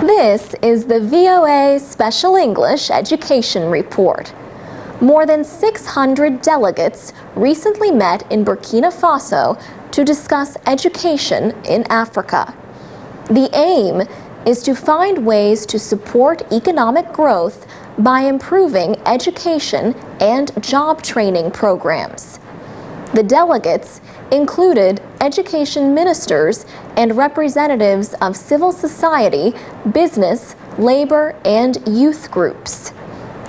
This is the VOA Special English Education Report. More than 600 delegates recently met in Burkina Faso to discuss education in Africa. The aim is to find ways to support economic growth by improving education and job training programs. The delegates included education ministers and representatives of civil society, business, labor, and youth groups.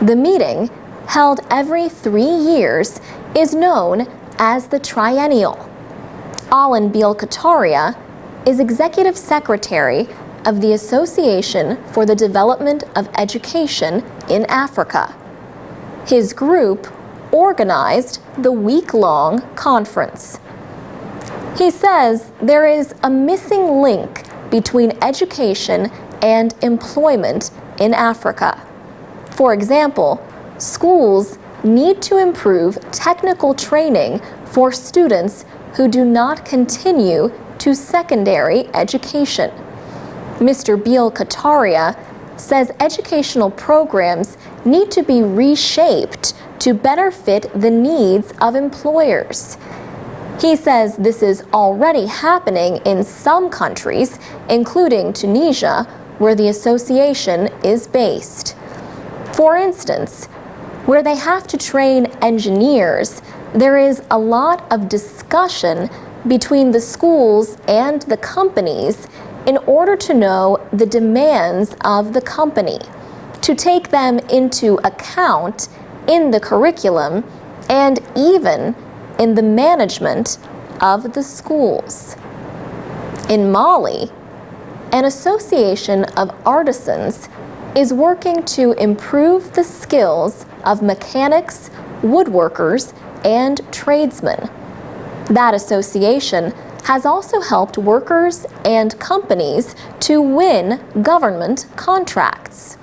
The meeting, held every 3 years, is known as the Triennial. Alan Beal-Kataria is Executive Secretary of the Association for the Development of Education in Africa. His group organized the week-long conference. He says there is a missing link between education and employment in Africa. For example, schools need to improve technical training for students who do not continue to secondary education. Mr. Beal-Kataria says educational programs need to be reshaped to better fit the needs of employers. He says this is already happening in some countries, including Tunisia, where the association is based. For instance, where they have to train engineers, there is a lot of discussion between the schools and the companies in order to know the demands of the company, to take them into account in the curriculum and even in the management of the schools. In Mali, an association of artisans is working to improve the skills of mechanics, woodworkers, and tradesmen. That association has also helped workers and companies to win government contracts.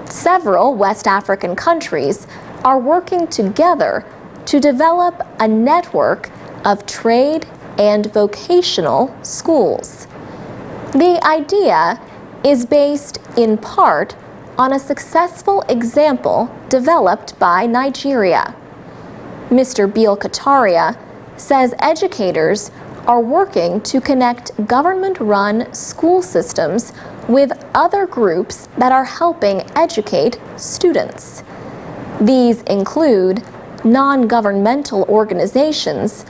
Several West African countries are working together to develop a network of trade and vocational schools. The idea is based in part on a successful example developed by Nigeria. Mr. Beal-Kataria says educators are working to connect government-run school systems with other groups that are helping educate students. These include non-governmental organizations,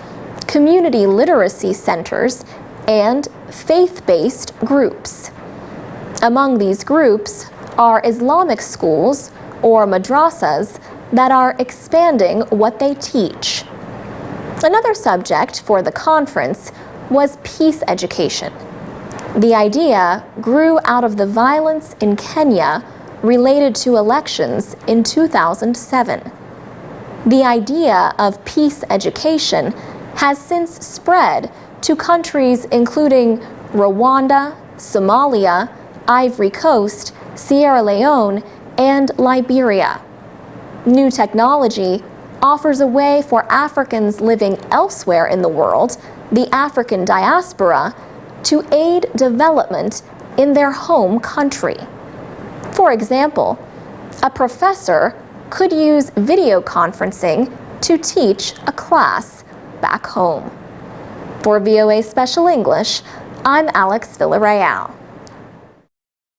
community literacy centers, and faith-based groups. Among these groups are Islamic schools or madrasas that are expanding what they teach. Another subject for the conference was peace education. The idea grew out of the violence in Kenya related to elections in 2007. The idea of peace education has since spread to countries including Rwanda, Somalia, Ivory Coast, Sierra Leone, and Liberia. New technology offers a way for Africans living elsewhere in the world, the African diaspora, to aid development in their home country. For example, a professor could use video conferencing to teach a class back home. For VOA Special English, I'm Alex Villarreal.